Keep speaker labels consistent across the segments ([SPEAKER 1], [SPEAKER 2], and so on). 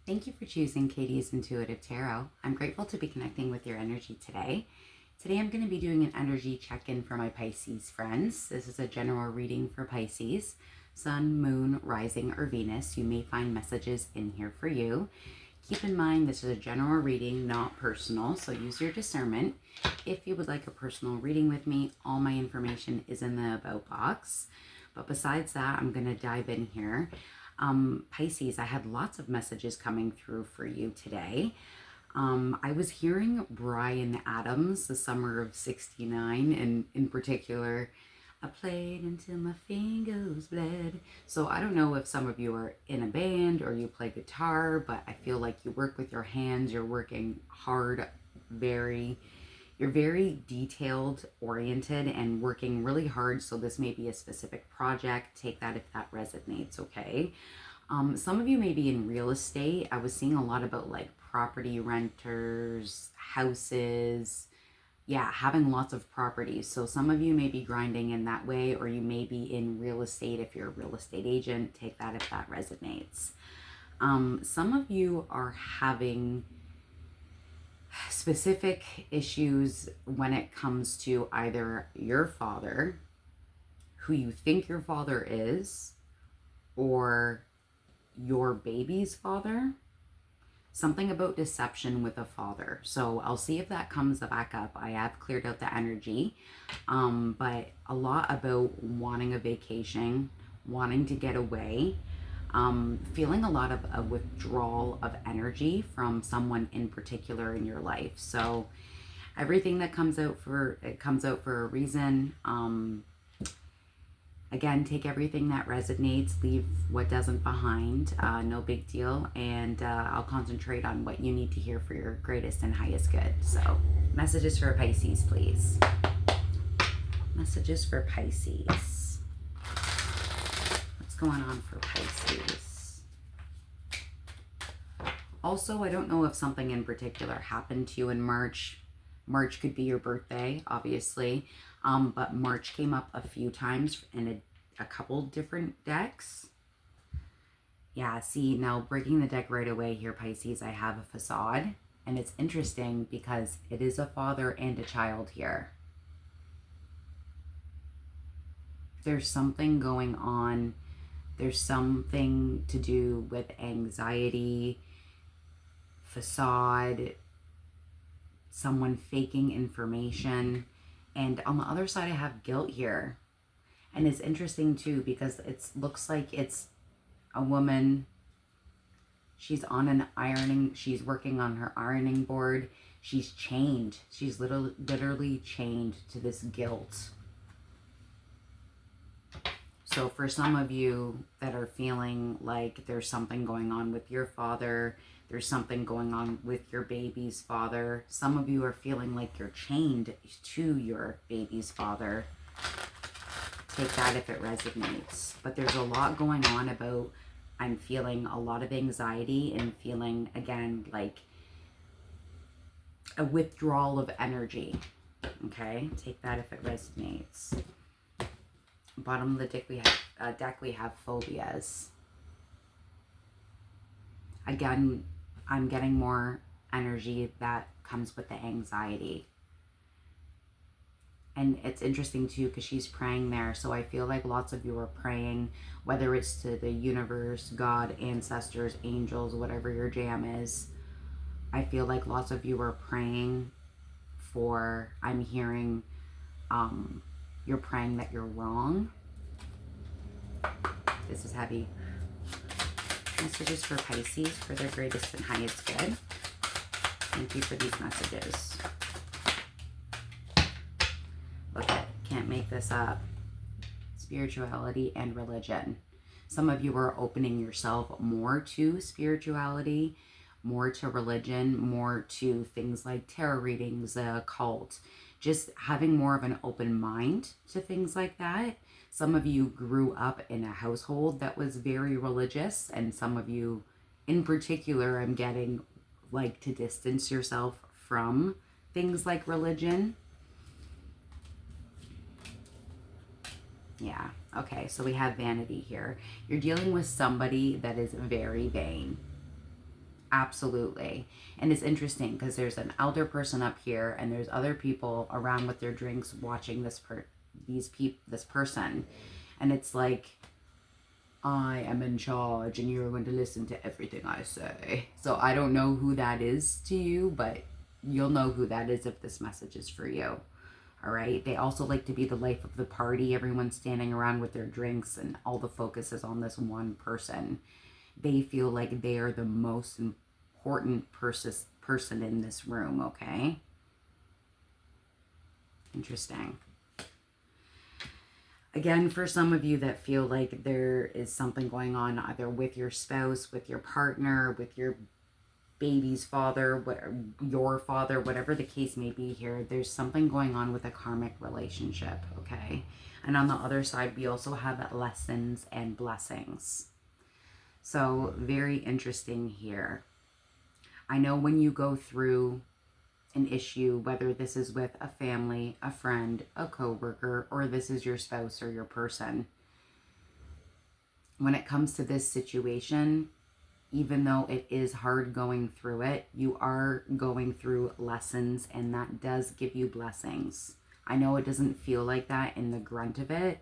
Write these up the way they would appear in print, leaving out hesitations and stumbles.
[SPEAKER 1] Thank you for choosing Katie's Intuitive Tarot. I'm grateful to be connecting with your energy today. Today I'm going to be doing an energy check-in for my Pisces friends. This is a general reading for Pisces, Sun, Moon, Rising, or Venus. You may find messages in here for you. Keep in mind this is a general reading, not personal, so use your discernment. If you would like a personal reading with me, all my information is in the About box. But besides that, I'm going to dive in here. Pisces, I had lots of messages coming through for you today. I was hearing Bryan Adams, The Summer of '69, and in particular, I played until my fingers bled. So I don't know if some of you are in a band or you play guitar, but I feel like you work with your hands, you're working hard, you're very detailed oriented and working really hard. So this may be a specific project. Take that if that resonates, okay? Some of you may be in real estate. I was seeing a lot about like property renters, houses, yeah, having lots of properties. So some of you may be grinding in that way, or you may be in real estate. If you're a real estate agent, take that if that resonates. Some of you are having specific issues when it comes to either your father, who you think your father is, or your baby's father. Something about deception with a father. So I'll see if that comes back up. I have cleared out the energy, but a lot about wanting a vacation, wanting to get away, feeling a lot of a withdrawal of energy from someone in particular in your life. So everything that comes out for a reason. Again, take everything that resonates, leave what doesn't behind, no big deal, and I'll concentrate on what you need to hear for your greatest and highest good. So, messages for Pisces, please. Messages for Pisces. What's going on for Pisces? Also, I don't know if something in particular happened to you in March. March could be your birthday, obviously. But March came up a few times in a couple different decks. Yeah, see, now breaking the deck right away here, Pisces, I have a facade. And it's interesting because it is a father and a child here. There's something going on. There's something to do with anxiety, facade, someone faking information. And on the other side, I have guilt here. And it's interesting too, because it looks like it's a woman. She's she's working on her ironing board. She's chained. She's literally chained to this guilt. So for some of you that are feeling like there's something going on with your father, there's something going on with your baby's father. Some of you are feeling like you're chained to your baby's father. Take that if it resonates. But there's a lot going on about, I'm feeling a lot of anxiety and feeling, again, like a withdrawal of energy. Okay, take that if it resonates. Bottom of the deck we have phobias. Again, I'm getting more energy that comes with the anxiety. And it's interesting too, because she's praying there. So I feel like lots of you are praying, whether it's to the universe, God, ancestors, angels, whatever your jam is. I feel like lots of you are praying for, I'm hearing, you're praying that you're wrong. This is heavy. Messages for Pisces for their greatest and highest good. Thank you for these messages. Look at, can't make this up. Spirituality and religion. Some of you are opening yourself more to spirituality, more to religion, more to things like tarot readings, the occult. Just having more of an open mind to things like that. Some of you grew up in a household that was very religious, and some of you in particular, I'm getting, like to distance yourself from things like religion. Yeah, okay, so we have vanity here. You're dealing with somebody that is very vain. Absolutely. And it's interesting because there's an elder person up here and there's other people around with their drinks watching this person. And it's like, I am in charge and you're going to listen to everything I say. So I don't know who that is to you, but you'll know who that is if this message is for you. All right. They also like to be the life of the party. Everyone's standing around with their drinks and all the focus is on this one person. They feel like they are the most important person in this room. Okay. Interesting. Again, for some of you that feel like there is something going on either with your spouse, with your partner, with your baby's father, your father, whatever the case may be here, there's something going on with a karmic relationship, okay? And on the other side, we also have lessons and blessings. So very interesting here. I know when you go through an issue, whether this is with a family, a friend, a coworker, or this is your spouse or your person, when it comes to this situation, even though it is hard going through it, you are going through lessons, and that does give you blessings. I know it doesn't feel like that in the grunt of it,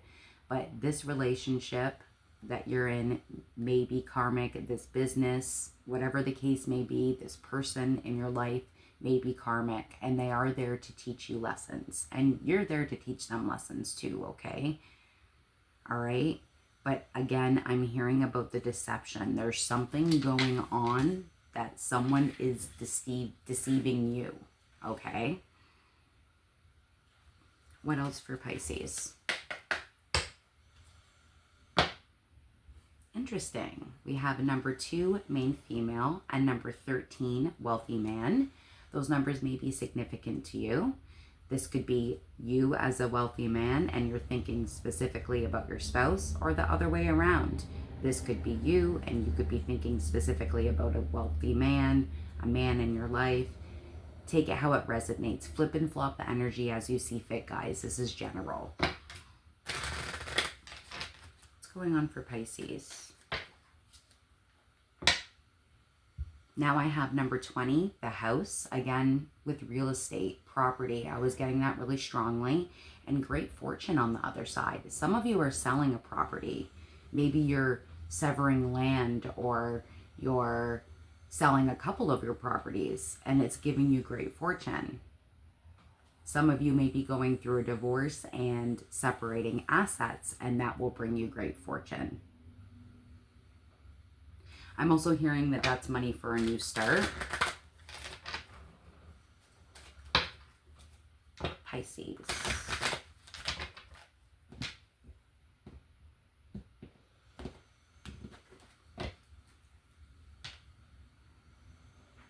[SPEAKER 1] but this relationship that you're in may be karmic. This business, whatever the case may be, this person in your life may be karmic, and they are there to teach you lessons, and you're there to teach them lessons too, okay? All right. But again, I'm hearing about the deception. There's something going on that someone is deceiving you, okay? What else for Pisces? Interesting. We have number 2, main female, and number 13, wealthy man. Those numbers may be significant to you. This could be you as a wealthy man and you're thinking specifically about your spouse, or the other way around. This could be you and you could be thinking specifically about a wealthy man, a man in your life. Take it how it resonates. Flip and flop the energy as you see fit, guys. This is general. What's going on for Pisces? Now I have number 20, the house, again with real estate, property. I was getting that really strongly, and great fortune on the other side. Some of you are selling a property. Maybe you're severing land, or you're selling a couple of your properties and it's giving you great fortune. Some of you may be going through a divorce and separating assets, and that will bring you great fortune. I'm also hearing that that's money for a new start. Pisces.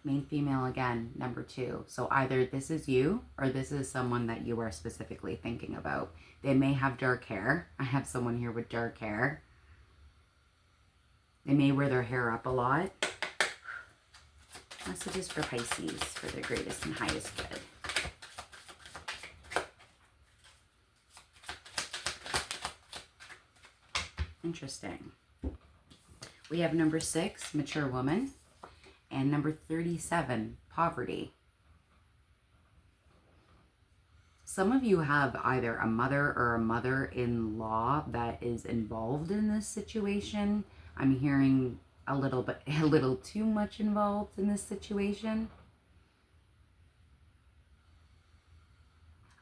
[SPEAKER 1] Main female again, number 2. So either this is you or this is someone that you are specifically thinking about. They may have dark hair. I have someone here with dark hair. They may wear their hair up a lot. Messages for Pisces for their greatest and highest good. Interesting. We have number 6, mature woman, and number 37, poverty. Some of you have either a mother or a mother-in-law that is involved in this situation. I'm hearing a little too much involved in this situation.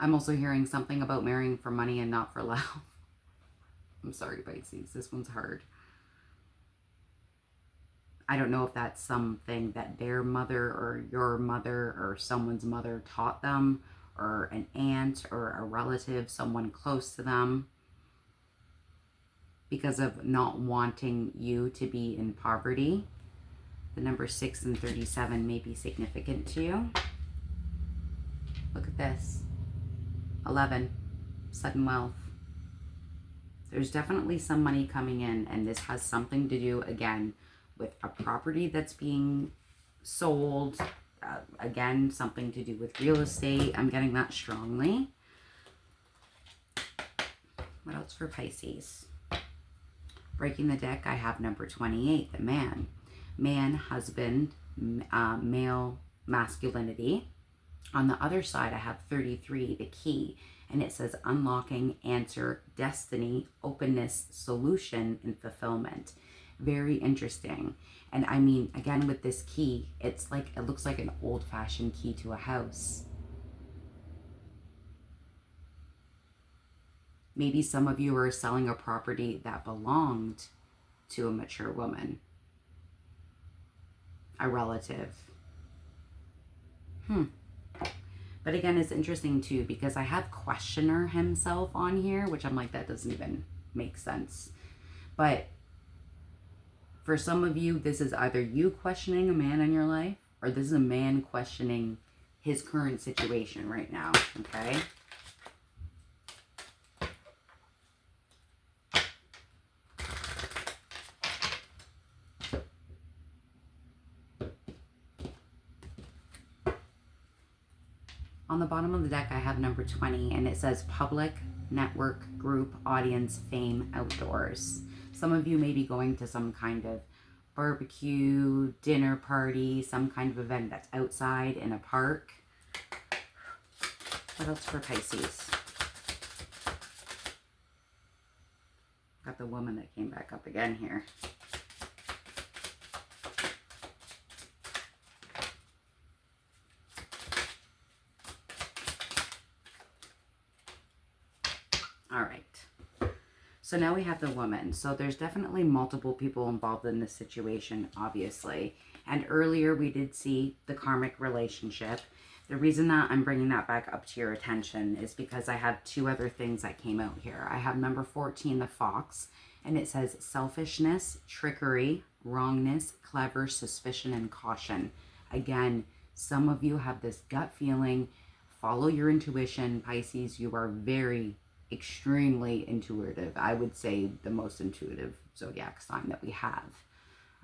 [SPEAKER 1] I'm also hearing something about marrying for money and not for love. I'm sorry, Pisces, this one's hard. I don't know if that's something that their mother or your mother or someone's mother taught them, or an aunt or a relative, someone close to them, because of not wanting you to be in poverty. The number 6 and 37 may be significant to you. Look at this. 11, sudden wealth. There's definitely some money coming in, and this has something to do, again, with a property that's being sold. Again, something to do with real estate. I'm getting that strongly. What else for Pisces? Breaking the deck, I have number 28, the man. Man, husband, male masculinity. On the other side, I have 33, the key, and it says unlocking, answer, destiny, openness, solution, and fulfillment. Very interesting. And I mean, again, with this key, it's like, it looks like an old-fashioned key to a house. Maybe some of you are selling a property that belonged to a mature woman, a relative. But again, it's interesting too, because I have questioner himself on here, which I'm like, that doesn't even make sense. But for some of you, this is either you questioning a man in your life, or this is a man questioning his current situation right now, okay? On the bottom of the deck, I have number 20, and it says public, network, group, audience, fame, outdoors. Some of you may be going to some kind of barbecue, dinner party, some kind of event that's outside in a park. What else for Pisces? Got the woman that came back up again here. All right. So now we have the woman. So there's definitely multiple people involved in this situation, obviously. And earlier we did see the karmic relationship. The reason that I'm bringing that back up to your attention is because I have two other things that came out here. I have number 14, the fox, and it says selfishness, trickery, wrongness, clever, suspicion, and caution. Again, some of you have this gut feeling. Follow your intuition, Pisces. You are very extremely intuitive. I would say the most intuitive zodiac sign that we have.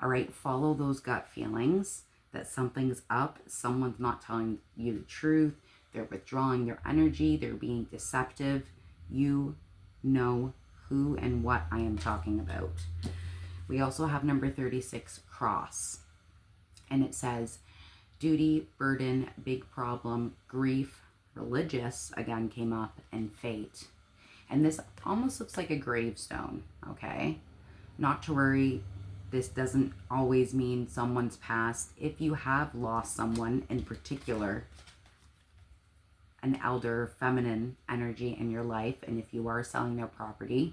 [SPEAKER 1] All right, follow those gut feelings that something's up, someone's not telling you the truth, they're withdrawing their energy, they're being deceptive. You know who and what I am talking about. We also have number 36, cross, and it says duty, burden, big problem, grief, religious, again came up, and fate. And this almost looks like a gravestone, okay? Not to worry, this doesn't always mean someone's passed. If you have lost someone, in particular, an elder feminine energy in your life, and if you are selling their property,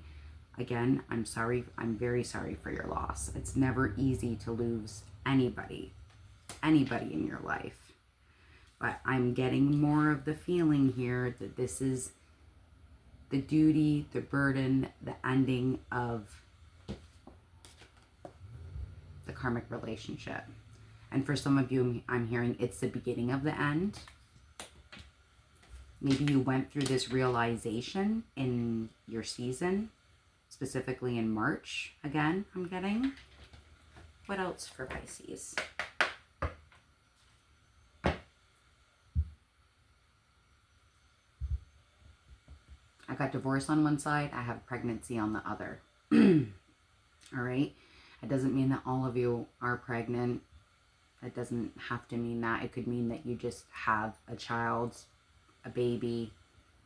[SPEAKER 1] again, I'm sorry, I'm very sorry for your loss. It's never easy to lose anybody in your life. But I'm getting more of the feeling here that this is the duty, the burden, the ending of the karmic relationship. And for some of you, I'm hearing it's the beginning of the end. Maybe you went through this realization in your season, specifically in March. Again, I'm getting. What else for Pisces? I got divorce on one side, I have pregnancy on the other. All right? It doesn't mean that all of you are pregnant. It doesn't have to mean that. It could mean that you just have a child, a baby,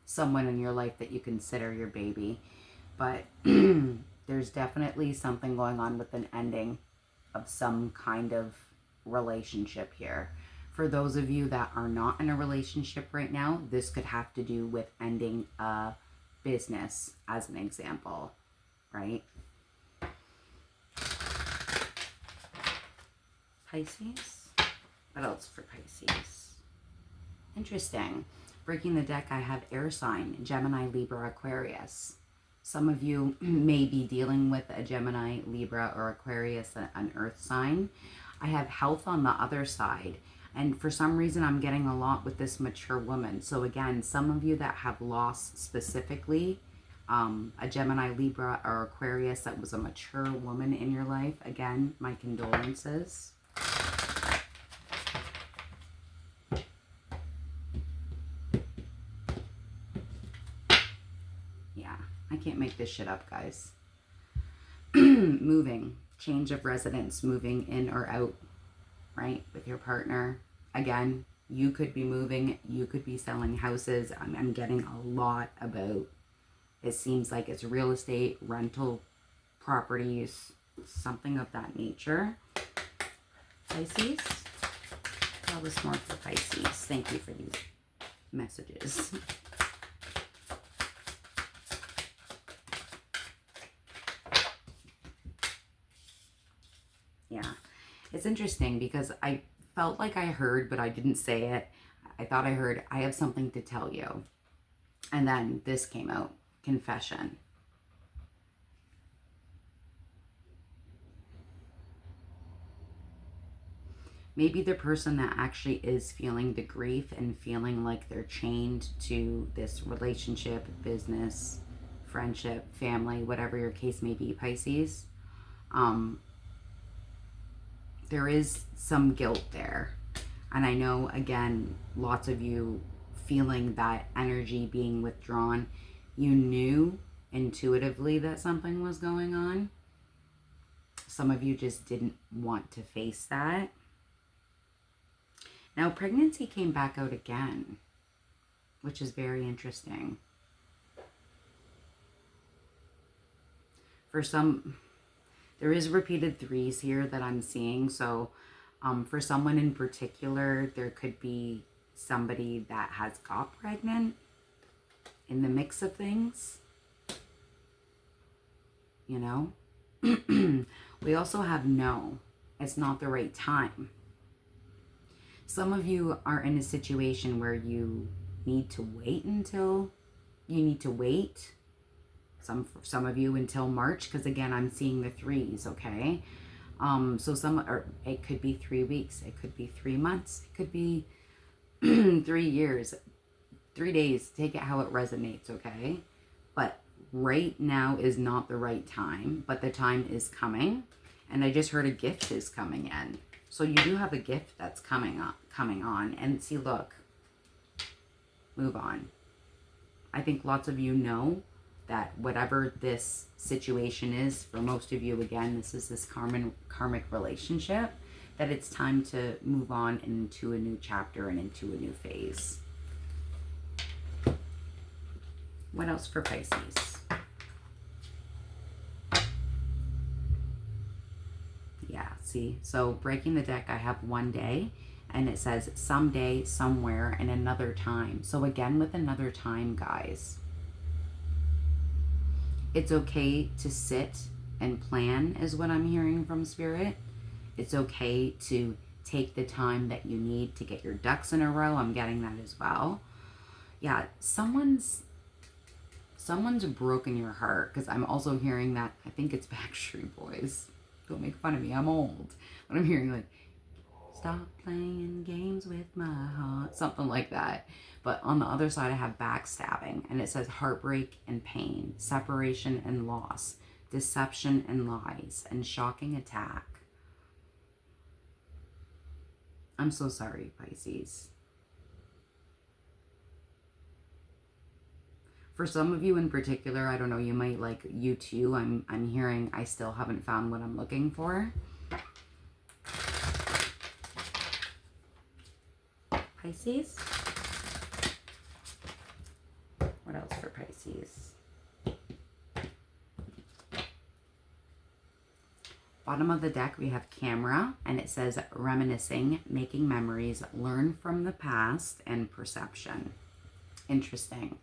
[SPEAKER 1] someone in your life that you consider your baby. But there's definitely something going on with an ending of some kind of relationship here. For those of you that are not in a relationship right now, this could have to do with ending a business, as an example, right? Pisces? What else for Pisces? Interesting. Breaking the deck, I have air sign, Gemini, Libra, Aquarius. Some of you may be dealing with a Gemini, Libra, or Aquarius, an earth sign. I have health on the other side. And for some reason, I'm getting a lot with this mature woman. So again, some of you that have lost specifically a Gemini, Libra, or Aquarius that was a mature woman in your life, again, my condolences. Yeah, I can't make this shit up, guys. Moving, change of residence, moving in or out, right? With your partner. Again, you could be moving, you could be selling houses. I'm getting a lot about, it seems like it's real estate, rental properties, something of that nature. Pisces, tell us more for Pisces. Thank you for these messages. Yeah, it's interesting because I felt like I heard, but I didn't say it. I thought I heard, I have something to tell you. And then this came out, confession. Maybe the person that actually is feeling the grief and feeling like they're chained to this relationship, business, friendship, family, whatever your case may be, Pisces, there is some guilt there. And I know, again, lots of you feeling that energy being withdrawn. You knew intuitively that something was going on. Some of you just didn't want to face that. Now, pregnancy came back out again, which is very interesting. For some, there is repeated threes here that I'm seeing. So for someone in particular, there could be somebody that has got pregnant in the mix of things. You know? We also have no. It's not the right time. Some of you are in a situation where you need to wait until you need to wait. Some of you until March, because again, I'm seeing the threes, okay? So it could be 3 weeks, it could be 3 months, it could be 3 years, 3 days, take it how it resonates, okay? But right now is not the right time, but the time is coming. And I just heard a gift is coming in. So you do have a gift that's coming on. And see, look, move on. I think lots of you know that whatever this situation is, for most of you, again, this is this karmic relationship, that it's time to move on into a new chapter and into a new phase. What else for Pisces? Yeah, see, so breaking the deck, I have one day, and it says someday, somewhere, and another time. So again, with another time, guys, it's okay to sit and plan, is what I'm hearing from Spirit. It's okay to take the time that you need to get your ducks in a row. I'm getting that as well. Yeah, someone's broken your heart, because I'm also hearing that, I think it's Backstreet Boys. Don't make fun of me, I'm old. But I'm hearing like, stop playing games with my heart, something like that. But on the other side, I have backstabbing, and it says heartbreak and pain, separation and loss, deception and lies, and shocking attack. I'm so sorry, Pisces. For some of you in particular, I don't know, you might like you too. I'm hearing I still haven't found what I'm looking for. Pisces. What else for Pisces? Bottom of the deck, we have camera, and it says reminiscing, making memories, learn from the past, and perception. Interesting.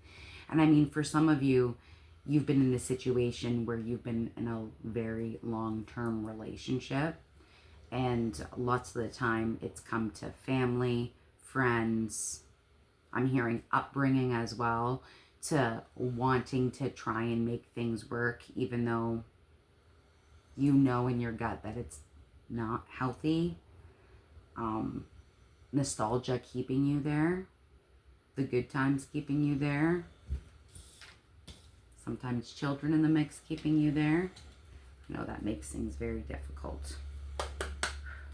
[SPEAKER 1] And I mean, for some of you, you've been in a situation where you've been in a very long-term relationship, and lots of the time it's come to family, friends, I'm hearing upbringing as well, to wanting to try and make things work, even though you know in your gut that it's not healthy. Nostalgia keeping you there, the good times keeping you there, sometimes children in the mix keeping you there. I know that makes things very difficult.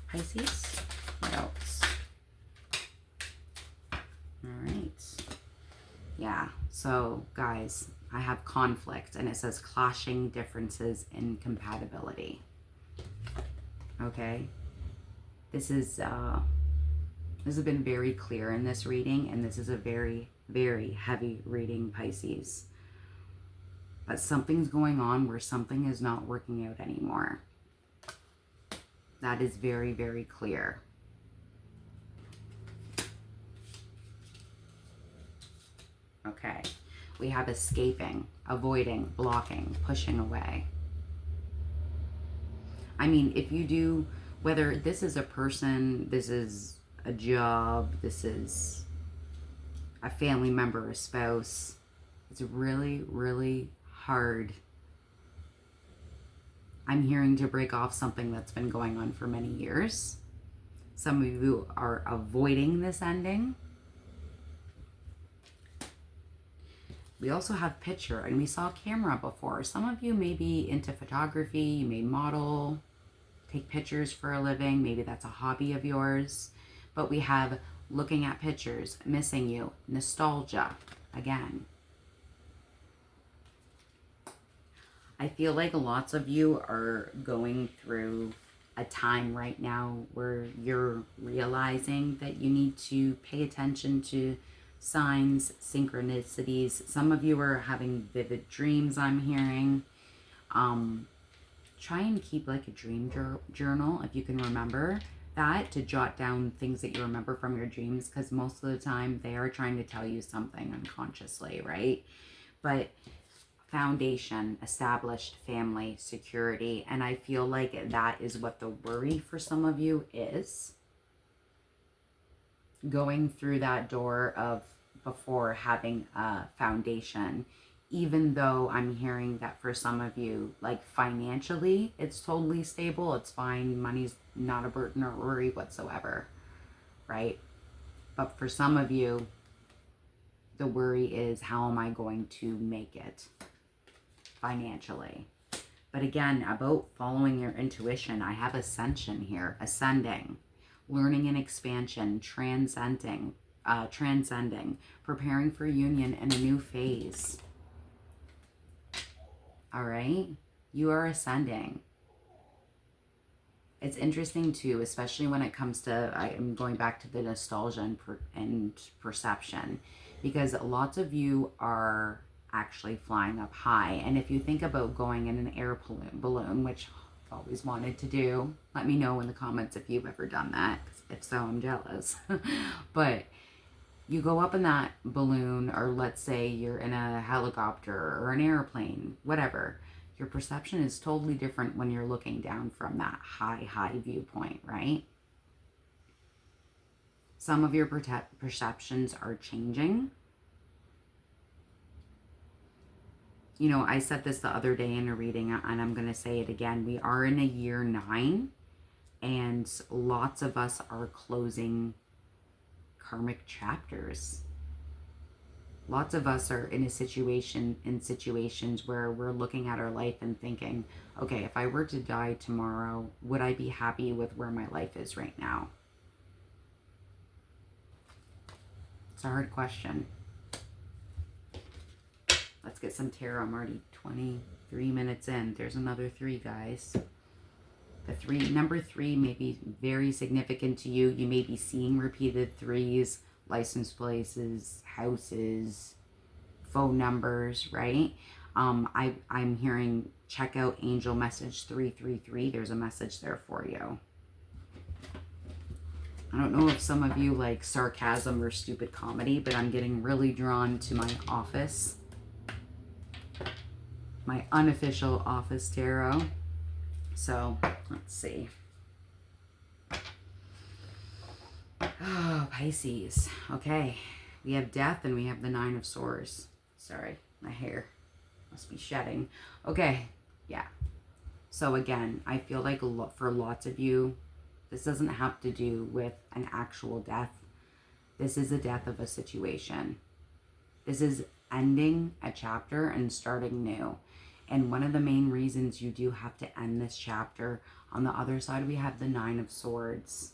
[SPEAKER 1] Pisces, what else? All right. Yeah, so guys, I have conflict, and it says clashing differences in compatibility. Okay? This has been very clear in this reading, and this is a very, very heavy reading, Pisces. But something's going on where something is not working out anymore. That is very, very clear. Okay. We have escaping, avoiding, blocking, pushing away. I mean, if you do, whether this is a person, this is a job, this is a family member, a spouse, it's really, really hard. I'm hearing to break off something that's been going on for many years. Some of you are avoiding this ending. We also have picture, and we saw camera before. Some of you may be into photography, you may model, take pictures for a living, maybe that's a hobby of yours. But we have looking at pictures, missing you, nostalgia, again. I feel like lots of you are going through a time right now where you're realizing that you need to pay attention to signs, synchronicities. Some of you are having vivid dreams, I'm hearing. Try and keep like a dream journal if you can remember that, to jot down things that you remember from your dreams, because most of the time they are trying to tell you something unconsciously, right? But foundation, established family, security, and I feel like that is what the worry for some of you is. Going through that door of before having a foundation, even though I'm hearing that for some of you, like financially, it's totally stable, it's fine, money's not a burden or worry whatsoever, right? But for some of you, the worry is, how am I going to make it financially? But again, about following your intuition, I have ascension here, ascending, learning and expansion, transcending, preparing for union and a new phase. All right, you are ascending. It's interesting too, especially when it comes to, I am going back to the nostalgia and perception, because lots of you are actually flying up high. And if you think about going in an air balloon, which I've always wanted to do, let me know in the comments if you've ever done that. If so, I'm jealous. But you go up in that balloon, or let's say you're in a helicopter or an airplane, whatever. Your perception is totally different when you're looking down from that high viewpoint, right? Some of your perceptions are changing. You know, I said this the other day in a reading, and I'm going to say it again. We are in a year 9, and lots of us are closing karmic chapters. Lots of us are in situations where we're looking at our life and thinking, okay, if I were to die tomorrow, would I be happy with where my life is right now? It's a hard question. Let's get some tarot. I'm already 23 minutes in. There's another 3, guys. The number 3 may be very significant to you. You may be seeing repeated 3s, license places, houses, phone numbers, right? I'm hearing check out angel message 333. There's a message there for you. I don't know if some of you like sarcasm or stupid comedy, but I'm getting really drawn to my office. My unofficial office tarot. So, let's see. Oh, Pisces. Okay. We have death and we have the 9 of Swords. Sorry, my hair must be shedding. Okay. Yeah. So again, I feel like for lots of you, this doesn't have to do with an actual death. This is a death of a situation. This is ending a chapter and starting new. And one of the main reasons you do have to end this chapter, on the other side, we have the 9 of Swords.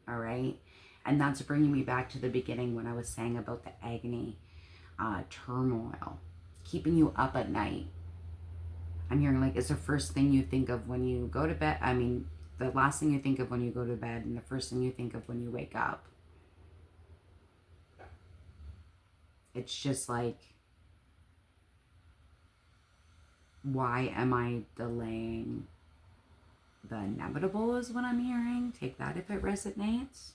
[SPEAKER 1] All right. And that's bringing me back to the beginning when I was saying about the agony, turmoil, keeping you up at night. I'm hearing like it's the first thing you think of when you go to bed. I mean, the last thing you think of when you go to bed and the first thing you think of when you wake up. It's just like, why am I delaying the inevitable is what I'm hearing. Take that if it resonates.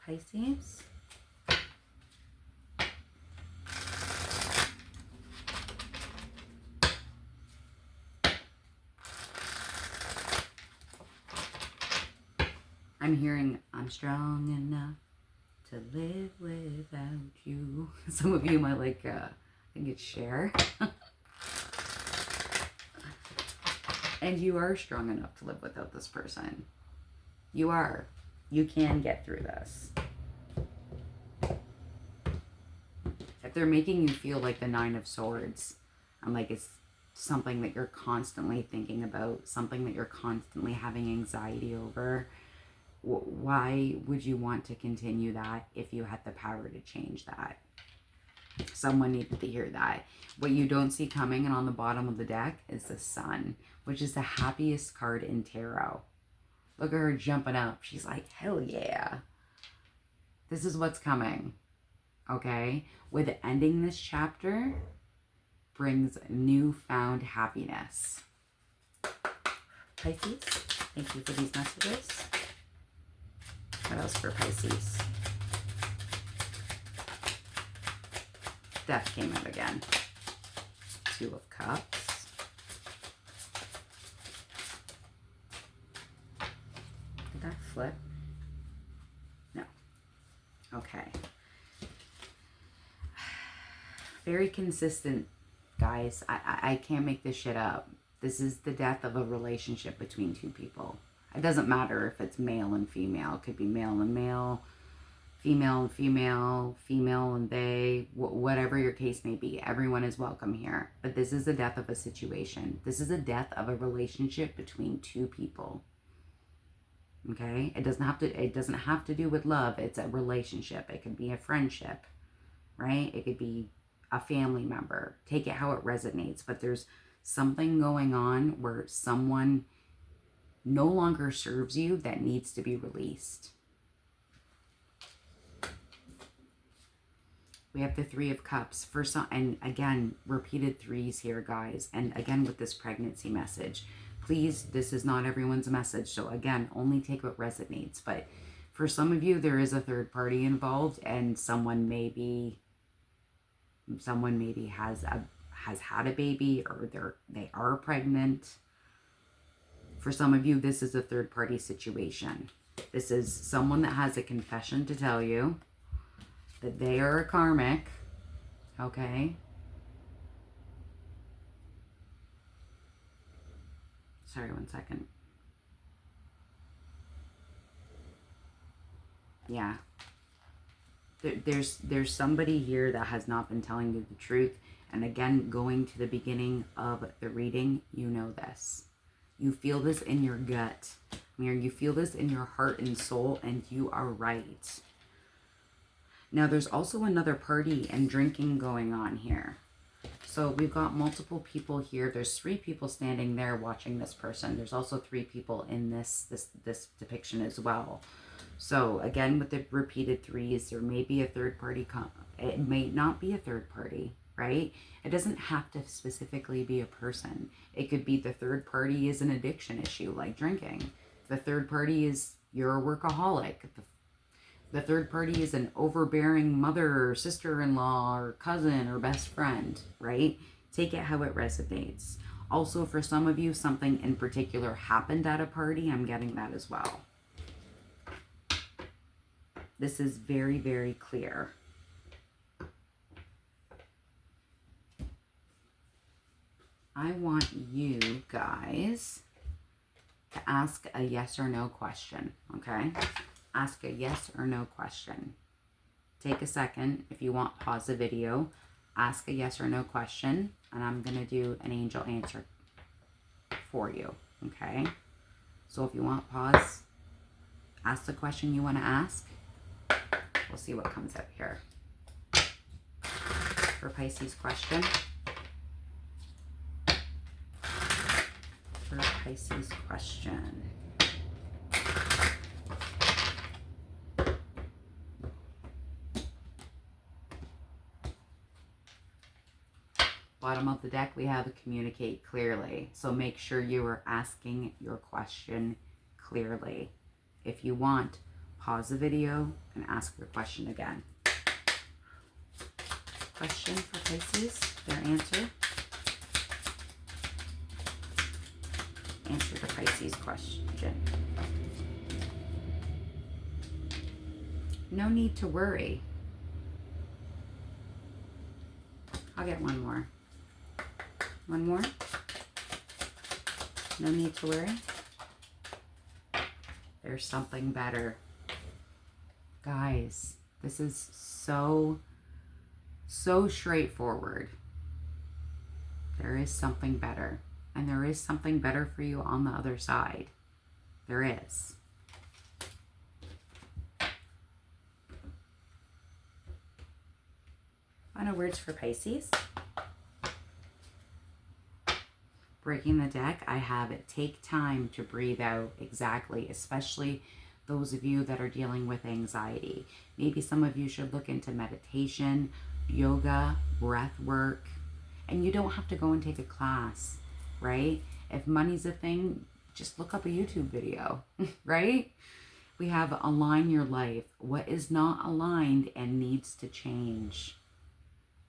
[SPEAKER 1] Pisces. I'm hearing, I'm strong enough to live without you. Some of you might like, I think it's Cher. And you are strong enough to live without this person. You are. You can get through this. If they're making you feel like the Nine of Swords, and like it's something that you're constantly thinking about, something that you're constantly having anxiety over, why would you want to continue that if you had the power to change that? Someone needed to hear that. What you don't see coming, and on the bottom of the deck is the Sun, which is the happiest card in tarot. Look at her jumping up. She's like, hell yeah. This is what's coming. Okay? With ending this chapter brings newfound happiness. Pisces, thank you for these messages. What else for Pisces? Death came out again. Two of Cups. Did that flip? No. Okay. Very consistent, guys. I can't make this shit up. This is the death of a relationship between two people. It doesn't matter if it's male and female. It could be male and male, female and female, female and they, whatever your case may be. Everyone is welcome here. But this is the death of a situation. This is a death of a relationship between two people. Okay? It doesn't have to do with love. It's a relationship. It could be a friendship, right? It could be a family member. Take it how it resonates. But there's something going on where someone no longer serves you that needs to be released. We have the Three of Cups. For some, and again, repeated threes here, guys. And again, with this pregnancy message, please, this is not everyone's message. So again, only take what resonates. But for some of you, there is a third party involved, and someone maybe has had a baby, or they are pregnant. For some of you, this is a third party situation. This is someone that has a confession to tell you that they are a karmic, okay? Sorry, one second. Yeah. There's somebody here that has not been telling you the truth. And again, going to the beginning of the reading, you know this. You feel this in your gut. You feel this in your heart and soul, and you are right. Now, there's also another party and drinking going on here. So we've got multiple people here. There's 3 people standing there watching this person. There's also 3 people in this depiction as well. So again, with the repeated threes, there may be a third party. It may not be a third party, right? It doesn't have to specifically be a person. It could be the third party is an addiction issue, like drinking. The third party is you're a workaholic. The third party is an overbearing mother or sister-in-law or cousin or best friend, right? Take it how it resonates. Also, for some of you, something in particular happened at a party. I'm getting that as well. This is very, very clear. I want you guys to ask a yes or no question, okay? Ask a yes or no question. Take a second. If you want, pause the video. Ask a yes or no question, and I'm going to do an angel answer for you, okay? So if you want, pause. Ask the question you want to ask. We'll see what comes up here. For Pisces question. Pisces question. Bottom of the deck, we have communicate clearly. So make sure you are asking your question clearly. If you want, pause the video and ask your question again. Question for Pisces, their answer. Answer the Pisces question. No need to worry. I'll get one more. One more. No need to worry. There's something better. Guys, this is so straightforward. There is something better. And there is something better for you on the other side. There is. Final words for Pisces. Breaking the deck, I have it. Take time to breathe out. Exactly. Especially those of you that are dealing with anxiety. Maybe some of you should look into meditation, yoga, breath work. And you don't have to go and take a class, right? If money's a thing, just look up a YouTube video, right? We have align your life. What is not aligned and needs to change.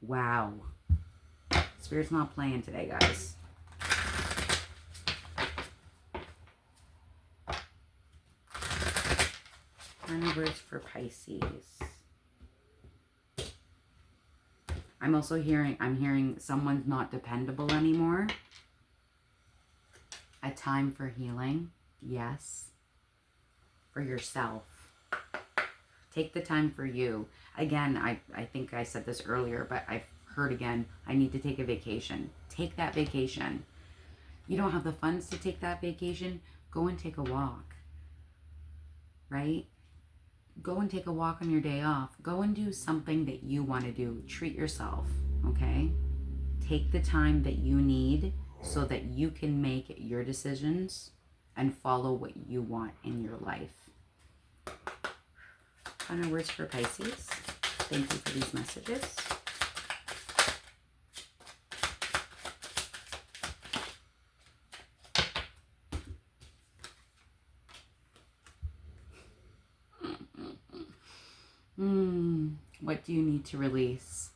[SPEAKER 1] Wow. Spirit's not playing today, guys. Final words for Pisces. I'm hearing someone's not dependable anymore. A time for healing. Yes. For yourself. Take the time for you. Again, I think I said this earlier, but I've heard again, I need to take a vacation. Take that vacation. You don't have the funds to take that vacation? Go and take a walk. Right? Go and take a walk on your day off. Go and do something that you want to do. Treat yourself, okay? Take the time that you need so that you can make your decisions and follow what you want in your life. Final words for Pisces. Thank you for these messages. What do you need to release?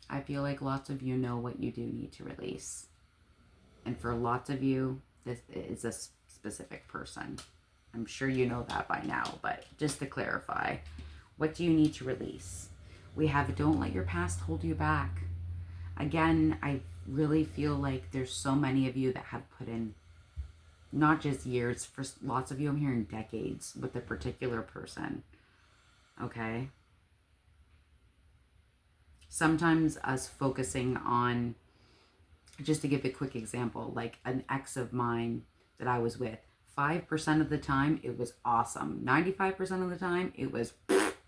[SPEAKER 1] I feel like lots of you know what you do need to release. And for lots of you, this is a specific person. I'm sure you know that by now, but just to clarify, what do you need to release? We have don't let your past hold you back. Again, I really feel like there's so many of you that have put in not just years, for lots of you I'm hearing decades with a particular person. Okay? Sometimes us focusing on, just to give a quick example, like an ex of mine that I was with, 5% of the time it was awesome. 95% of the time it was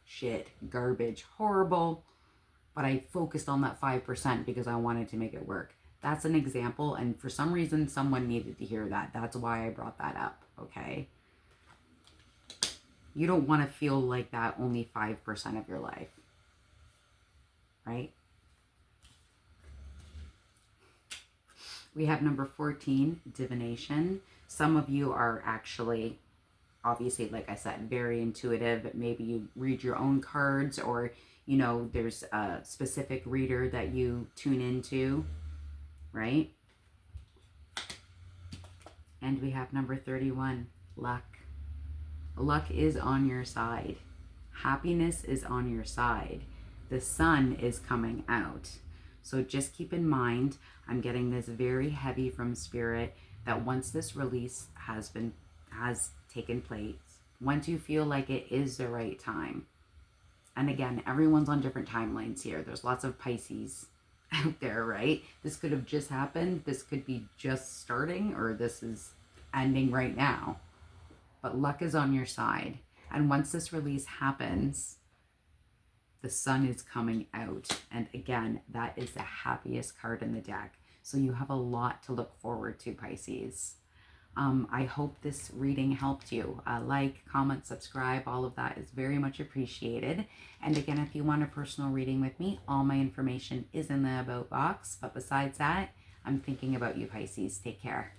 [SPEAKER 1] shit, garbage, horrible. But I focused on that 5% because I wanted to make it work. That's an example, and for some reason someone needed to hear that. That's why I brought that up, okay? You don't want to feel like that only 5% of your life, right? We have number 14, divination. Some of you are actually, obviously, like I said, very intuitive. Maybe you read your own cards, or, you know, there's a specific reader that you tune into, right? And we have number 31, luck. Luck is on your side. Happiness is on your side. The sun is coming out. So just keep in mind, I'm getting this very heavy from Spirit, that once this release has taken place, once you feel like it is the right time, and again, everyone's on different timelines here. There's lots of Pisces out there, right? This could have just happened. This could be just starting, or this is ending right now. But luck is on your side. And once this release happens, the sun is coming out. And again, that is the happiest card in the deck. So you have a lot to look forward to, Pisces. I hope this reading helped you. Like, comment, subscribe, all of that is very much appreciated. And again, if you want a personal reading with me, all my information is in the About box. But besides that, I'm thinking about you, Pisces. Take care.